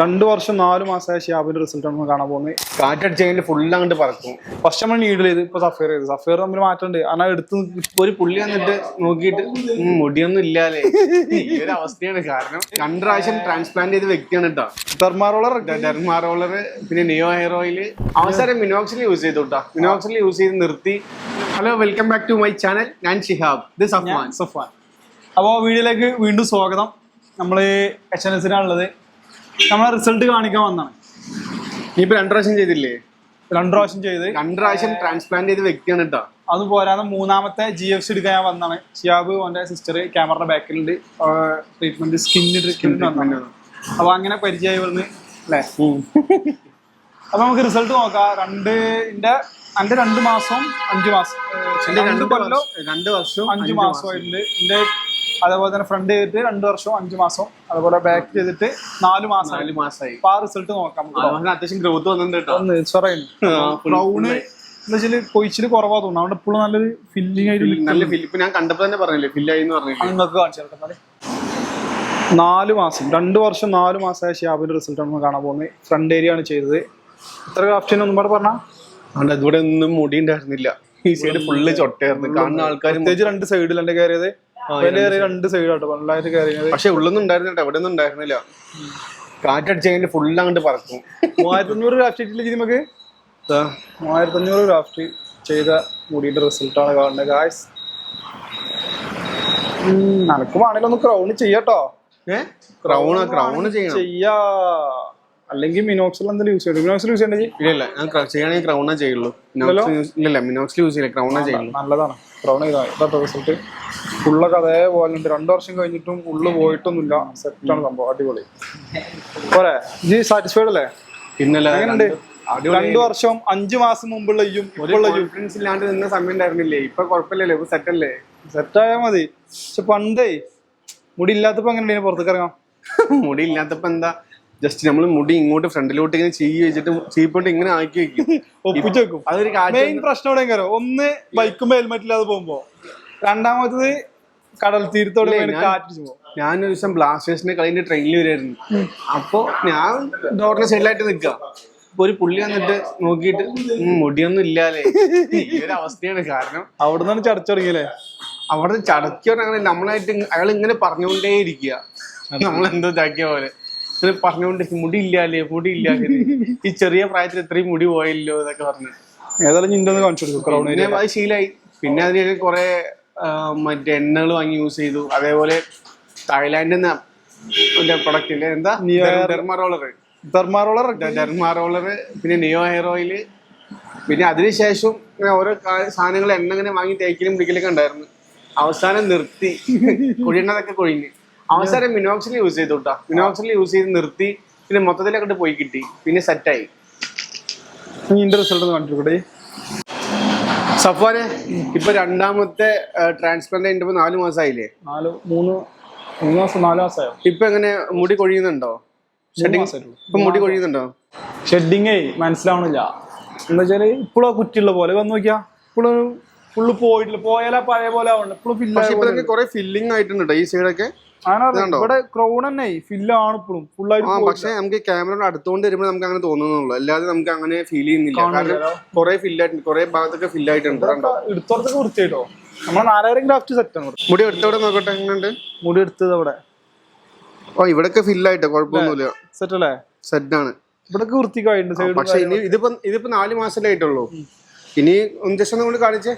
2 വർഷം 4 മാസമായ ഷിയാബിന്റെ റിസൾട്ട് നമ്മൾ കാണാൻ പോകുന്നത്. കാറ്റടിച്ച് കഴിഞ്ഞാൽ ഫുൾ അങ്ങോട്ട് പറക്കും. ഫസ്റ്റ് നമ്മൾ നീഡിൽ ചെയ്ത് ഇപ്പൊ സഫയർ ചെയ്ത് സഫയർ തമ്മിൽ മാറ്റമുണ്ട്. കാരണം എടുത്ത് ഒരു പുള്ളി വന്നിട്ട് നോക്കിയിട്ട് മുടിയൊന്നും ഇല്ലാതെ ഈ ഒരു അവസ്ഥയാണ്. കാരണം 2 പ്രാവശ്യം ട്രാൻസ്പ്ലാന്റ് ചെയ്ത വ്യക്തിയാണ് കേട്ടോ. ഡെർമാറോളർ പിന്നെ നിയോ ഹെയർ ഓയിൽ അവസാനം മിനോക്സിൽ യൂസ് ചെയ്തു കേട്ടോ. മിനോക്സിൽ യൂസ് ചെയ്ത് നിർത്തി. Hello, welcome back to my channel. ഞാൻ ഷിഹാബ്, ഇത് സഫ്വാൻ. അപ്പോൾ വീഡിയോയിലേക്ക് വീണ്ടും സ്വാഗതം. നമ്മൾ HNS-നാണുള്ളത്. നമ്മളെ റിസൾട്ട് കാണിക്കാൻ വന്നാണ്. ഇനിയിപ്പോ 2 പ്രാവശ്യം ചെയ്തില്ലേ? 2 പ്രാവശ്യം ചെയ്ത് 2 പ്രാവശ്യം ട്രാൻസ്പ്ലാന്റ് ചെയ്ത വ്യക്തിയാണ് കേട്ടോ. അത് പോരാതെ 3ാമത്തെ GFC എടുക്കാൻ ഞാൻ വന്നാണ്. ഷിയാബ് ഓന്റെ സിസ്റ്റർ ക്യാമറയുടെ ബാക്കിലുണ്ട്. ട്രീറ്റ്മെന്റ് സ്കിന്നിന് വന്നാണ്. അപ്പൊ അങ്ങനെ പരിചയമായി വരുന്നു അല്ലേ? അപ്പൊ നമുക്ക് റിസൾട്ട് നോക്കാം. 2 മാസം 5 മാസം 2 കൊല്ലം 2 വർഷം 5 മാസമായിട്ടുണ്ട്. എന്റെ അതേപോലെ തന്നെ ഫ്രണ്ട് ചെയ്തിട്ട് 2 വർഷം 5 മാസം, അതുപോലെ ബാക്ക് ചെയ്തിട്ട് 4 മാസമായി. അപ്പൊ ആ റിസൾട്ട് നോക്കാം. അത്യാവശ്യം ഗ്രോത്ത് വന്നിട്ടുണ്ട്. ക്രൗണ് എന്താ വെച്ചാല് കൊയിച്ചില് കുറവാ തോന്നുന്നു. അവിടെ ഇപ്പോഴും നല്ലൊരു ഫില്ലിംഗ് ആയിട്ട് നല്ല ഫില്ലിപ്പ് ഞാൻ കണ്ടപ്പോ തന്നെ പറഞ്ഞില്ലേ ഫില്ലായി എന്ന് പറഞ്ഞു. നിങ്ങൾക്ക് കാണിച്ചു തരട്ടെ. 4 മാസം 2 വർഷം 4 മാസമായ ഷിയാബിന്റെ റിസൾട്ട് നമ്മൾ കാണാൻ പോകുന്നത്. ഫ്രണ്ട് ഏരിയ ആണ് ചെയ്തത്. എത്ര ഗ്രാഫ്റ്റിന് ഒന്നും പാടെ പറഞ്ഞാ ഇവിടെ ഒന്നും മുടി ഉണ്ടായിരുന്നില്ല. ഈ സൈഡ് ഫുള്ള് ചൊട്ടയായിരുന്നു. കാണുന്ന ആൾക്കാർ പ്രത്യേകിച്ച് 2 സൈഡിൽ എന്റെ കയറിയത് 2 സൈഡാട്ടോ പണ്ടായിട്ട് കയറിയത്. പക്ഷെ ഉള്ളൊന്നും ഉണ്ടായിരുന്നില്ല, എവിടെ ഒന്നും ഉണ്ടായിരുന്നില്ല. കാറ്റടിച്ച് കഴിഞ്ഞാൽ ഫുള്ള് അങ്ങോട്ട് പറക്കും. 3500 ഗ്രാഫ്റ്റ് ചെയ്തില്ല നമുക്ക്. 3500 ഗ്രാഫ്റ്റ് ചെയ്ത മുടിയുടെ റിസൾട്ടാണ് കാണുന്നത്. ഗായ്സ്, നനക്ക് വേണേലും ഒന്ന് ക്രൗൺ ചെയ്യാട്ടോ. ക്രൗൺ ചെയ്യാ, അല്ലെങ്കിൽ മിനോക്സിൽ എന്തെങ്കിലും യൂസ് ചെയ്യും. മിനോക്സിൽ യൂസ് ചെയ്യണ്ടേ? ഇല്ല, ഞാൻ ചെയ്യണമെങ്കിൽ ക്രൗണേ ചെയ്യുള്ളൂ. ഇല്ല, മിനോക്സിൽ യൂസ് ചെയ്യില്ല, ക്രൗണേ ചെയ്യുള്ളൂ. നല്ലതാണ് ക്രൗൺ ചെയ്താൽ. ഇതാട്ടോ റിസൾട്ട്. ഫുള്ളൊക്കെ അതേപോലെ ഉണ്ട്. 2 വർഷം കഴിഞ്ഞിട്ടും ഉള്ളു പോയിട്ടൊന്നുമില്ല. സെറ്റാണ് സംഭവം, അടിപൊളി. പോരെ, ജി സാറ്റിസ്ഫൈഡ് അല്ലേ? പിന്നല്ല, 2 വർഷം 5 മാസം മുമ്പുള്ള ഡിഫറൻസ് ഇല്ലാണ്ട് നിന്ന സമയം ഉണ്ടായിരുന്നില്ലേ? ഇപ്പൊ കുഴപ്പമില്ലല്ലേ? ഇപ്പൊ സെറ്റല്ലേ? സെറ്റായാ മതി. പക്ഷെ പണ്ടേ മുടി ഇല്ലാത്തപ്പോ എങ്ങനെ പുറത്തേക്ക് ഇറങ്ങാം? മുടി ഇല്ലാത്തപ്പോ എന്താ, ജസ്റ്റ് നമ്മള് മുടി ഇങ്ങോട്ട് ഫ്രണ്ടിലോട്ട് ഇങ്ങനെ വെച്ചിട്ട് ചീപ്പോട്ട് ഇങ്ങനെ ആക്കി വെക്കും, ഒപ്പിച്ചു വെക്കും. അതൊരു മെയിൻ പ്രശ്നം എവിടെ കയറോ? ഒന്ന് ബൈക്കുമ്പോ ഹെൽമെറ്റ് ഇല്ലാതെ പോകുമ്പോ, 2ാമത്തത് കടൽ തീരത്തോടെ കാറ്റിച്ചു പോകും. ഞാനൊരു ദിവസം ബ്ലാസ്റ്റേഴ്സിന്റെ കളിന്റെ ട്രെയിനിൽ വരുമായിരുന്നു. അപ്പൊ ഞാൻ ഡോറിന്റെ സൈഡിലായിട്ട് നിൽക്കുക. അപ്പൊ ഒരു പുള്ളി വന്നിട്ട് നോക്കിയിട്ട് മുടിയൊന്നും ഇല്ലാതെ ഈ ഒരു അവസ്ഥയാണ്. കാരണം അവിടെ നിന്നാണ് ചടച്ചു തുടങ്ങിയല്ലേ? അവിടെ ചടക്കിയോടെ അങ്ങനെ നമ്മളായിട്ട് അയാൾ ഇങ്ങനെ പറഞ്ഞുകൊണ്ടേ ഇരിക്കുക. നമ്മളെന്തോ ഇതാക്കിയ പോലെ ഇങ്ങനെ പറഞ്ഞുകൊണ്ട് മുടി ഇല്ലാലേ. ഈ ചെറിയ പ്രായത്തിൽ ഇത്രയും മുടി പോയല്ലോ എന്നൊക്കെ പറഞ്ഞു. ഏതായാലും നിന്റെ കാണിച്ചു കൊടുക്കും. അത് ശീലായി. പിന്നെ അതിന് കുറെ മറ്റേ എണ്ണകൾ വാങ്ങി യൂസ് ചെയ്തു. അതേപോലെ തായ്ലാൻഡിൽ പ്രൊഡക്റ്റ് ഇല്ലേ, എന്താ ഡെർമാറോളർ പിന്നെ നിയോ ഹെയർ ഓയിൽ. പിന്നെ അതിനുശേഷം ഓരോ സാധനങ്ങൾ എണ്ണ ഇങ്ങനെ വാങ്ങി തേക്കലും പിടിക്കലൊക്കെ ഉണ്ടായിരുന്നു. അവസാനം നിർത്തി. കൊഴിയണതൊക്കെ കൊഴിഞ്ഞ് അവസാനം മിനോക്സിൽ യൂസ് ചെയ്തു കേട്ടോ. മിനോക്സിൽ യൂസ് ചെയ്ത് നിർത്തി. പിന്നെ മൊത്തത്തിലൊക്കെ പോയി കിട്ടി. പിന്നെ സെറ്റായി. റിസൾട്ട് കാണിച്ചു സഫ്വാനെ, ഇപ്പൊ 2ാമത്തെ ട്രാൻസ്പ്ലാന്റ് കഴിഞ്ഞപ്പോ 4 മാസമായില്ലേ? 3 മാസം 4 മാസമായോ? ഇപ്പൊ എങ്ങനെ മുടി കൊഴിയുന്നുണ്ടോ? ഇപ്പൊ മുടി കൊഴിയുന്നുണ്ടോ? ഷെഡിങ്ങേ മനസ്സിലാവണില്ല. എന്താ വെച്ചാല് ഇപ്പോഴും കുറ്റിയുള്ള പോലെ വന്ന് നോക്കിയാ ഇപ്പോഴും ഫുള്ള് പോയിട്ടില്ല. പോയാലാ പഴയ പോലെ ആവണ്ട. ഇപ്പോഴും കുറെ ഫില്ലിംഗ് ആയിട്ടുണ്ട് ഈ സൈഡൊക്കെ. ഇവിടെ ക്രൗൺ തന്നെ ഫില്ലാണ് ഇപ്പോഴും ഫുള്ളായിട്ട്. പക്ഷെ നമുക്ക് ക്യാമറ അടുത്തോണ്ട് വരുമ്പോൾ നമുക്ക് അങ്ങനെ തോന്നുന്നുള്ളൂ, അല്ലാതെ നമുക്ക് അങ്ങനെ ഫീൽ ചെയ്യുന്നില്ല. കാരണം കുറെ ഫില്ലായിട്ടുണ്ട്, കുറെ ഭാഗത്തൊക്കെ ഫില്ലായിട്ടുണ്ട്. എടുത്തോടത്തൊക്കെ വൃത്തിയായിട്ടോ. നമ്മളെ 4000 ഗ്രാഫ്റ്റ് സെറ്റാണ്. മുടി എടുത്തോടെ നോക്കട്ടെ എങ്ങനെയുണ്ട്. മുടി എടുത്തത് അവിടെ. ഇവിടൊക്കെ ഫില്ലായിട്ട് കുഴപ്പമൊന്നുമില്ല. സെറ്റ് അല്ലേ? സെറ്റാണ്. ഇവിടൊക്കെ വൃത്തിക്കായിട്ടുണ്ട്. പക്ഷെ ഇതിപ്പോ 4 മാസമായിട്ടുള്ളൂ. ഇനി ജസ്റ്റ് കൊണ്ട് കാണിച്ചേ.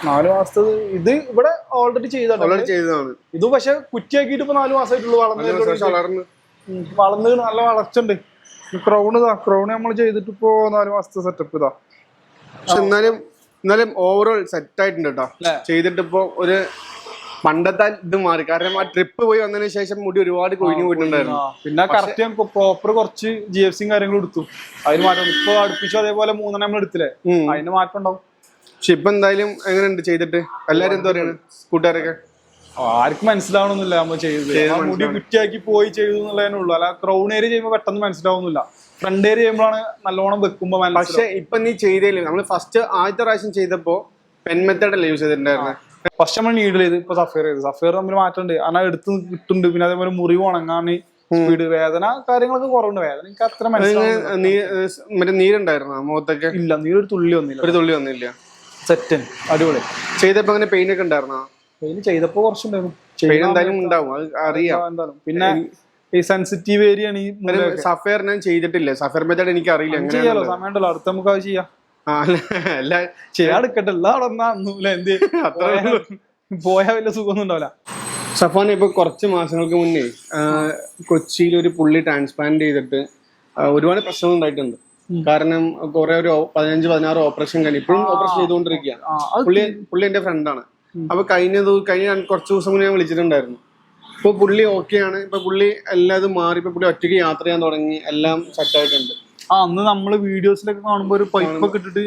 4 മാസത്തത് ഇത് ഇവിടെ ഓൾറെഡി ചെയ്തതാണ്. ഇത് പക്ഷെ കുറ്റിയാക്കിയിട്ട് ഇപ്പൊ 4 മാസമായിട്ടുള്ളൂ. വളർന്ന് നല്ല വളർച്ച ഉണ്ട്. ക്രൗണ് നമ്മൾ ചെയ്തിട്ട് ഇപ്പോ 4 മാസത്തെ സെറ്റപ്പ് ഇതാ. പക്ഷെ എന്നാലും ഓവറോൾ സെറ്റ് ആയിട്ടുണ്ട് കേട്ടോ. ചെയ്തിട്ട് ഇപ്പൊ ഒരു പണ്ടത്തെ ഇത് മാറി. കാരണം ആ ട്രിപ്പ് പോയി വന്നതിന് ശേഷം മുടി ഒരുപാട് കൊഴിഞ്ഞു പോയിട്ടുണ്ടായിരുന്നു. പിന്നെ കറക്റ്റ് പ്രോപ്പർ കുറച്ച് GFC കാര്യങ്ങൾ എടുത്തു. അതിന് മാറ്റം ഇപ്പൊ അടുപ്പിച്ചു. അതേപോലെ 3 നമ്മൾ എടുത്തില്ലേ, അതിന് മാറ്റം ഉണ്ടാവും. പക്ഷെ ഇപ്പൊ എന്തായാലും എങ്ങനെയുണ്ട് ചെയ്തിട്ട്? എല്ലാരും എന്താ പറയാണ് കൂട്ടുകാരൊക്കെ? ആർക്കും മനസ്സിലാവണമെന്നില്ല നമ്മൾ ചെയ്തത്. മുടി കുറ്റിയാക്കി പോയി ചെയ്തു എന്നുള്ളതിനേ ഉള്ളൂ. അല്ല ക്രൗൺ ഏരിയ ചെയ്യുമ്പോൾ പെട്ടെന്ന് മനസ്സിലാവുന്നില്ല. ഫ്രണ്ട് ഏരിയ ചെയ്യുമ്പോഴാണ് നല്ലോണം വെക്കുമ്പോ. പക്ഷെ ഇപ്പൊ നീ ചെയ്തേലും നമ്മൾ ഫസ്റ്റ് ആദ്യത്തെ പ്രാവശ്യം ചെയ്തപ്പോ പെൻ മെത്തേഡ് അല്ലേ യൂസ് ചെയ്തിട്ടുണ്ടായിരുന്നത്? ഫസ്റ്റ് നമ്മൾ നീഡിൽ ചെയ്ത് ഇപ്പൊ സഫയർ ചെയ്ത്. സഫയർ തമ്മിൽ മാറ്റമുണ്ട്. കാരണം എടുത്ത് കിട്ടുന്നുണ്ട്. പിന്നെ അതേപോലെ മുറിവ് ഉണങ്ങാൻ സ്പീഡ് വേദന കാര്യങ്ങളൊക്കെ കുറവുണ്ട്. വേദന എനിക്ക് അത്ര മനസ്സിലാവുന്നില്ല. മറ്റേ നീരുണ്ടായിരുന്നോ മുഖത്തൊക്കെ? ഇല്ല, നീരൊരു തുള്ളി വന്നില്ല. ഒരു തുള്ളി വന്നില്ല. സെറ്റൻ അടിപൊളി. ചെയ്തപ്പോ അങ്ങനെ പെയിൻ ഒക്കെ ഉണ്ടായിരുന്നോ? പെയിൻ ചെയ്തപ്പോ കുറച്ചുണ്ടായിരുന്നു. പെയിൻ എന്തായാലും ഉണ്ടാവും, അത് അറിയാം എന്തായാലും. പിന്നെ ഈ സെൻസിറ്റീവ് ഏരിയ ആണ് ഈ സഫയർ. ഞാൻ ചെയ്തിട്ടില്ല സഫയർ മെത്തേഡ്, എനിക്ക് അറിയില്ല. ചെയ്യാലോ, സമയമുണ്ടല്ലോ, അടുത്ത നമുക്ക് അത് ചെയ്യാം. ചെയ്യാൻ എടുക്കട്ടെ, എന്ത് പോയാ വലിയ സുഖമൊന്നും ഉണ്ടാവില്ല. സഫാൻ ഇപ്പൊ കുറച്ച് മാസങ്ങൾക്ക് മുന്നേ കൊച്ചിയിൽ ഒരു പുള്ളി ട്രാൻസ്പ്ലാന്റ് ചെയ്തിട്ട് ഒരുപാട് പ്രശ്നങ്ങൾ ഉണ്ടായിട്ടുണ്ട്. കാരണം കുറെ ഒരു 15-16 ഓപ്പറേഷൻ കഴിഞ്ഞു, ഇപ്പോഴും ഓപ്പറേഷൻ ചെയ്തുകൊണ്ടിരിക്കുകയാണ്. പുള്ളി എന്റെ ഫ്രണ്ടാണ്. അപ്പൊ കഴിഞ്ഞ കുറച്ച് ദിവസം മുന്നേ ഞാൻ വിളിച്ചിട്ടുണ്ടായിരുന്നു. ഇപ്പൊ പുള്ളി ഓക്കെയാണ്. ഇപ്പൊ പുള്ളി എല്ലാതും മാറി. ഇപ്പൊ പുള്ളി ഒറ്റയ്ക്ക് യാത്ര ചെയ്യാൻ തുടങ്ങി, എല്ലാം സെറ്റ് ആയിട്ടുണ്ട്. അന്ന് നമ്മള് വീഡിയോസിലൊക്കെ കാണുമ്പോ ഒരു പൈപ്പൊക്കെ ഇട്ടിട്ട്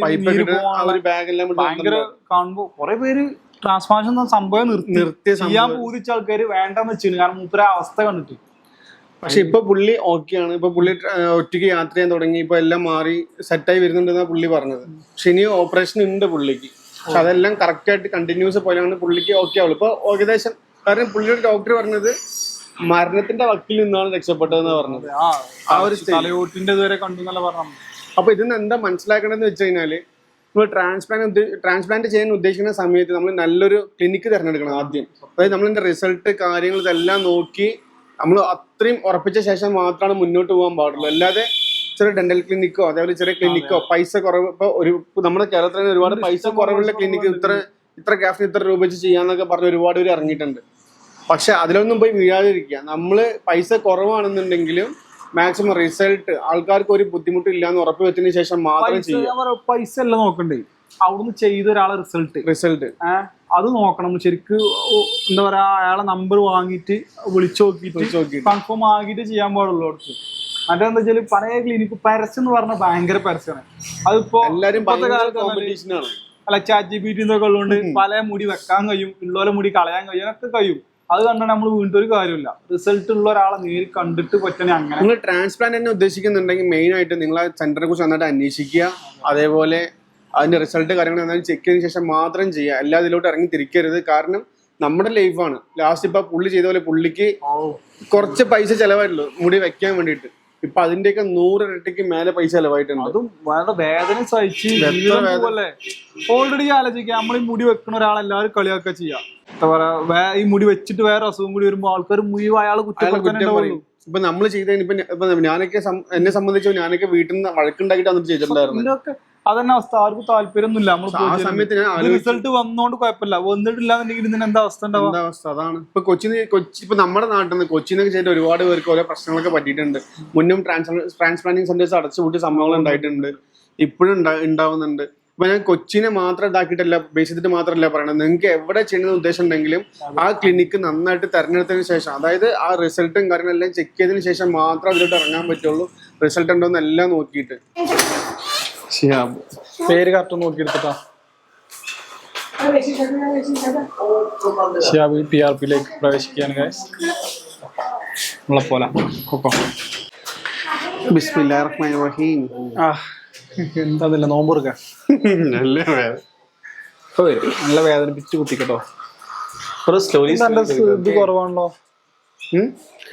ബാഗെല്ലാം ഭയങ്കര കാണുമ്പോ കുറെ പേര് ട്രാൻസ്പ്ലാന്റേഷൻ സംഭവം നിർത്തി ചെയ്യാൻ പൂതിച്ച ആൾക്കാര് വേണ്ടെന്ന് വെച്ചിരുന്നു. കാരണം മൂപ്പര അവസ്ഥ കണ്ടിട്ട്. പക്ഷെ ഇപ്പൊ പുള്ളി ഓക്കെയാണ്. ഇപ്പൊ പുള്ളി ഒറ്റയ്ക്ക് യാത്ര ചെയ്യാൻ തുടങ്ങി. ഇപ്പൊ എല്ലാം മാറി സെറ്റായി വരുന്നുണ്ടെന്നാണ് പുള്ളി പറഞ്ഞത്. പക്ഷെ ഇനി ഓപ്പറേഷൻ ഉണ്ട് പുള്ളിക്ക്. പക്ഷെ അതെല്ലാം കറക്റ്റ് ആയിട്ട് കണ്ടിന്യൂസ് പോലെയാണ് പുള്ളിക്ക് ഓക്കെ ആവുള്ളൂ. ഇപ്പൊ ഏകദേശം, കാരണം പുള്ളിയുടെ ഡോക്ടർ പറഞ്ഞത് മരണത്തിന്റെ വക്കിൽ നിന്നാണ് രക്ഷപ്പെട്ടതെന്ന് പറഞ്ഞത്. ആ ഒരു തലയോട്ടിന്റെ ഇതുവരെ കണ്ടു എന്നല്ല പറഞ്ഞു. അപ്പൊ ഇതിന്ന് എന്താ മനസ്സിലാക്കേണ്ടതെന്ന് വെച്ച് കഴിഞ്ഞാല്, നമ്മൾ ട്രാൻസ്പ്ലാന്റ് ചെയ്യാൻ ഉദ്ദേശിക്കുന്ന സമയത്ത് നമ്മൾ നല്ലൊരു ക്ലിനിക്ക് തിരഞ്ഞെടുക്കണം ആദ്യം. അതായത് നമ്മളിന്റെ റിസൾട്ട് കാര്യങ്ങൾ ഇതെല്ലാം നോക്കി നമ്മൾ അത്രയും ഉറപ്പിച്ച ശേഷം മാത്രമാണ് മുന്നോട്ട് പോകാൻ പാടുള്ളൂ. അല്ലാതെ ചെറിയ ഡെന്റൽ ക്ലിനിക്കോ അതേപോലെ ചെറിയ ക്ലിനിക്കോ പൈസ കുറവ്, ഇപ്പൊ നമ്മുടെ കേരളത്തിൽ തന്നെ ഒരുപാട് പൈസ കുറവുള്ള ക്ലിനിക്ക് ഇത്ര ക്യാഷിന് ഇത്ര രൂപ വെച്ച് ചെയ്യാന്നൊക്കെ പറഞ്ഞ് ഒരുപാട് പേര് ഇറങ്ങിയിട്ടുണ്ട്. പക്ഷെ അതിലൊന്നും പോയി വീഴാതിരിക്കുക. നമ്മള് പൈസ കുറവാണെന്നുണ്ടെങ്കിലും മാക്സിമം റിസൾട്ട് ആൾക്കാർക്ക് ഒരു ബുദ്ധിമുട്ടില്ല എന്ന് ഉറപ്പ് വെച്ചതിന് ശേഷം മാത്രം ചെയ്യാം. പൈസ എല്ലാം നോക്കണ്ടേ, അവിടുന്ന് ചെയ്ത ഒരാളെ റിസൾട്ട് അത് നോക്കണം ശരിക്ക്. എന്താ പറയാ, അയാളെ നമ്പർ വാങ്ങിയിട്ട് വിളിച്ചു നോക്കിയിട്ട് കൺഫേം ആക്കിയിട്ട് ചെയ്യാൻ പാടുള്ളൂ. അടുത്ത് മറ്റേന്താ വെച്ചാല് പല ക്ലിനിക്ക് പരസ്യം എന്ന് പറഞ്ഞാൽ ഭയങ്കര പരസ്യമാണ്. അതിപ്പോ ഇപ്പോഴത്തെ കാലത്ത് അല്ല ChatGPT എന്നൊക്കെ ഉള്ളതുകൊണ്ട് പല മുടി വെക്കാൻ കഴിയും, ഉള്ളോലെ മുടി കളയാൻ കഴിയും, ഒക്കെ കഴിയും. അത് കണ്ടാൽ നമ്മൾ വീണ്ടും ഒരു കാര്യമില്ല. റിസൾട്ട് ഉള്ള ഒരാളെ നേരിൽ കണ്ടിട്ട് പറ്റണേ. അങ്ങനെ നിങ്ങൾ ട്രാൻസ്പ്ലാന്റ് തന്നെ ഉദ്ദേശിക്കുന്നുണ്ടെങ്കിൽ മെയിൻ ആയിട്ട് നിങ്ങൾ ആ സെന്ററിനെ കുറിച്ച് നന്നായിട്ട് അന്വേഷിക്കുക. അതേപോലെ അതിന്റെ റിസൾട്ട് കാര്യങ്ങൾ എന്തായാലും ചെക്ക് ചെയ്തതിനു ശേഷം മാത്രം ചെയ്യുക. എല്ലാ ഇതിലോട്ട് ഇറങ്ങി തിരിക്കരുത്. കാരണം നമ്മുടെ ലൈഫാണ്. ലാസ്റ്റ് ഇപ്പൊ പുള്ളി ചെയ്ത പോലെ പുള്ളിക്ക് കുറച്ച് പൈസ ചെലവായിട്ടുള്ളൂ മുടി വെക്കാൻ വേണ്ടിയിട്ട്. ഇപ്പൊ അതിന്റെയൊക്കെ 100 ഇരട്ടിക്ക് മേലെ പൈസ ചെലവായിട്ടുണ്ട്. അതും വളരെ വേദന സഹിച്ച് ഓൾറെഡി ആലോചിക്കാം. നമ്മൾ ഈ മുടി വെക്കുന്ന ഒരാളെല്ലാവരും കളിയാക്കുക ചെയ്യാം. എന്താ പറയാ, ഈ മുടി വെച്ചിട്ട് വേറെ അസുഖം കൂടി വരുമ്പോ ആൾക്കാർ മുഴുവൻ അയാൾ കുറ്റപ്പെടുത്താനുണ്ടാവുള്ളൂ. ഇപ്പൊ നമ്മൾ ചെയ്തതിന് ഇപ്പൊ ഞാനൊക്കെ എന്നെ സംബന്ധിച്ച് ഞാനൊക്കെ വീട്ടിൽ നിന്ന് വഴക്കുണ്ടാക്കിട്ട് അന്നിട്ട് ചെയ്തിട്ടുണ്ടായിരുന്നു. അതന്നെ അവസ്ഥ. ആർക്കും താല്പര്യമൊന്നുമില്ല. നമ്മൾ റിസൾട്ട് വന്നോണ്ട് കുഴപ്പമില്ല, വന്നിട്ടില്ലാന്നുണ്ടെങ്കിൽ ഇതിന് എന്താ അവസ്ഥ ഉണ്ടാവും? അതാണ് ഇപ്പൊ കൊച്ചി ഇപ്പൊ നമ്മുടെ നാട്ടിൽ നിന്ന് കൊച്ചിന്നൊക്കെ ചെയ്തിട്ട് ഒരുപാട് പേർക്ക് ഓരോ പ്രശ്നങ്ങളൊക്കെ പറ്റിയിട്ടുണ്ട്. മുന്നും ട്രാൻസ്പ്ലാന്റിംഗ് സെന്റേഴ്സ് അടച്ചുപൂട്ടി സംഭവങ്ങൾ ഉണ്ടായിട്ടുണ്ട്, ഇപ്പോഴും ഉണ്ടാവുന്നുണ്ട്. അപ്പൊ ഞാൻ കൊച്ചിനെ മാത്രം ഇതാക്കിയിട്ടല്ല, ബേസ് ചെയ്തിട്ട് മാത്രമല്ല പറയണത്. നിങ്ങൾക്ക് എവിടെ ചെയ്യണമെന്ന് ഉദ്ദേശം ഉണ്ടെങ്കിലും ആ ക്ലിനിക്ക് നന്നായിട്ട് തെരഞ്ഞെടുത്തതിന് ശേഷം, അതായത് ആ റിസൾട്ടും കാര്യങ്ങളെല്ലാം ചെക്ക് ചെയ്തതിന് ശേഷം മാത്രം അതിലോട്ട് ഇറങ്ങാൻ പറ്റുള്ളൂ. റിസൾട്ട് ഉണ്ടോന്ന് എല്ലാം നോക്കിയിട്ട്. പേര് കറക്റ്റ് നോക്കിയെടുത്തിട്ടാ. ഷിയാബ് PRPയിലേക്ക് പ്രവേശിക്കുകയാണ് ഗൈസ്. നമ്മളെ പോലെ ബിസ്മില്ലാഹിർ റഹ്മാനിർ റഹീം. എന്താ നോമ്പ് കൊടുക്കാൻ നല്ല വേദനിപ്പിച്ച് കുത്തിക്കട്ടോ. ഇത് കുറവാണല്ലോ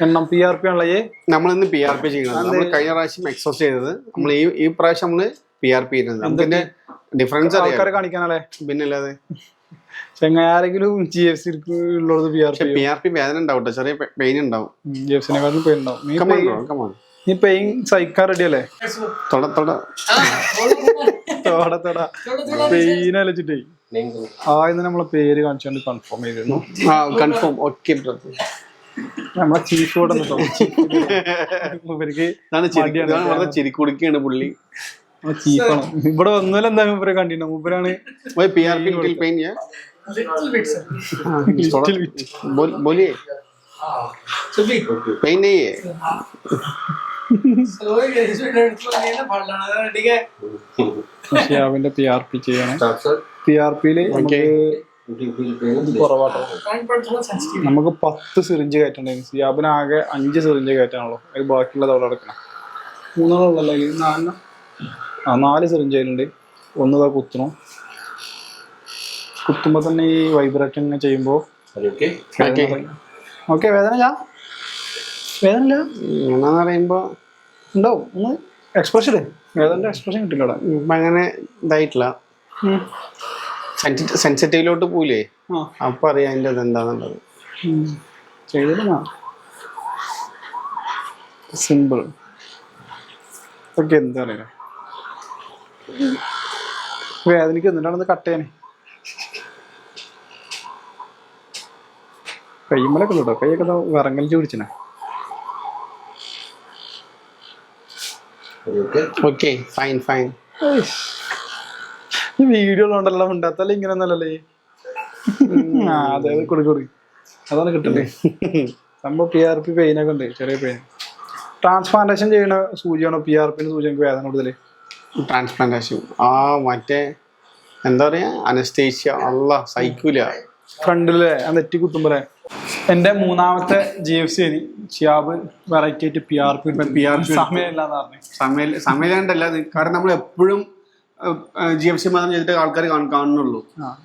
എണ്ണം. PRP ആണല്ലേ നമ്മളിന്ന് PRP ചെയ്യണത്. നമ്മൾ കഴിഞ്ഞ പ്രാവശ്യം എക്സോസ്റ്റ് ചെയ്തത്, നമ്മൾ ഈ പ്രാവശ്യം നമ്മള് PRP ചെയ്യുന്നത്. നമുക്കിന്റെ ഡിഫറൻസ് ആൾക്കാരെ കാണിക്കാനല്ലേ. പിന്നെ അല്ലാതെ ആരെങ്കിലും GFC ഉള്ളത് PRP വേദന ഉണ്ടാവും, ചെറിയ പെയിൻ ഉണ്ടാവും. GFCനെക്കാളും പെയിൻ ഉണ്ടാവും. നീ പെയിൻ സഹിക്കാൻ റെഡി അല്ലേ? പെയിൻ അലച്ചിട്ടേ ആദ്യം നമ്മളെ പേര് കാണിച്ചുകൊണ്ട് കൺഫേം ചെയ്തിരുന്നു. നമ്മളെ ചീഫ് കൂടെ ചിരിക്കുടിക്കാണ് പുള്ളി. ചീഫാണ് ഇവിടെ ഒന്നുമല്ല. എന്താ മൂപ്പരെ കണ്ടിട്ടുണ്ടോ? മൂപ്പരാണ് ഷിയാബിന്റെ PRP ചെയ്യണം. PRPയില് കുറവാട്ടോ. നമുക്ക് 10 സിറിഞ്ച് കയറ്റണ്ടായിരുന്നു. ഷിയാബിന് ആകെ 5 സിറിഞ്ച് കയറ്റാണല്ലോ. അത് ബാക്കിയുള്ളത് അവിടെ എടുക്കണം. 3 ഉള്ളല്ലേ? 4 സിറിഞ്ച് അതിലുണ്ട്. 1 കുത്തണം. കുത്തുമ്പോ തന്നെ ഈ വൈബ്രേഷൻ ചെയ്യുമ്പോ ഓക്കെ വേദന വേദനയില്ല എന്നാന്ന് പറയുമ്പോ ഉണ്ടാവും ഒന്ന് എക്സ്പ്രഷൻ വേദനന്റെ എക്സ്പ്രഷൻ കിട്ടില്ല അവിടെ ഇപ്പൊ അങ്ങനെ ഇതായിട്ടില്ല. സെൻസിറ്റീവിലോട്ട് പോലേ അപ്പൊ അറിയാം അതിന്റെ അത് എന്താണെന്നുള്ളത്. ചെയ്തില്ല സിമ്പിൾ ഒക്കെ എന്താ പറയുക വേദനയ്ക്ക് എന്നിട്ടാണെന്ന് കട്ട് ചെയ്യാനേ കയ്യുമ്മലൊക്കെ ഉള്ളൂ കൈയൊക്കെ വിറങ്ങലിച്ച് പിടിച്ചനെ. Okay fine fine. ഈ വീഡിയോ ഉള്ളതുകൊണ്ടല്ലോ ഉണ്ടാത്തല്ലേ ഇങ്ങനെ ഒന്നല്ലേ അതെ കൊടുക്കൊടു അതാണ് കിട്ടണ്ടേ. സംഭവം PRP പെയിനൊക്കെ ഉണ്ട് ചെറിയ പെയിൻ. ട്രാൻസ്പ്ലാന്റേഷൻ ചെയ്യണ സൂചിയാണോ PRP സൂചി എനിക്ക് വേദന കൂടുതൽ? ട്രാൻസ്പ്ലാന്റേഷൻ മറ്റേ എന്താ പറയാ അനസ്തേഷ്യ അല്ല സൈക്കൂല ഫ്രണ്ടിലെ നെറ്റി കുത്തുമ്പോഴേ. എൻ്റെ മൂന്നാമത്തെ GFC ഷിയാബ് വെറൈറ്റി ആയിട്ട് PRP സമയമില്ലാന്ന് പറഞ്ഞു. സമയമുണ്ടല്ല കാരണം നമ്മൾ എപ്പോഴും GFC മാത്രം ചെയ്തിട്ട് ആൾക്കാർ കാണുന്നുള്ളൂ.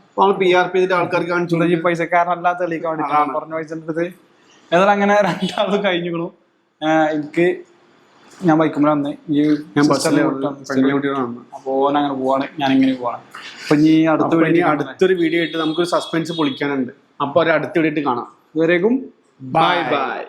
അപ്പൊ നമ്മൾ PRP ചെയ്തിട്ട് ആൾക്കാർക്ക് കാണിച്ചു ഈ പൈസക്കാരനല്ലാത്ത തെളിയിക്കാൻ വേണ്ടി പറഞ്ഞ പൈസ എടുത്തത്. ഏതായാലും അങ്ങനെ 2 ആൾ കഴിഞ്ഞു. എനിക്ക് ഞാൻ ബൈക്കുമ്പോൾ വന്ന് ഈ അപ്പോ അങ്ങനെ പോവാണ് ഞാൻ ഇങ്ങനെ പോവാണ്. അപ്പൊ ഇനി അടുത്തൊരു വീഡിയോ ആയിട്ട് നമുക്കൊരു സസ്പെൻസ് പൊളിക്കാനുണ്ട്. അപ്പൊ ഒരു അടുത്ത വീഡിയോ ആയിട്ട് കാണാം. ഇതുവരേക്കും ബൈ ബൈ.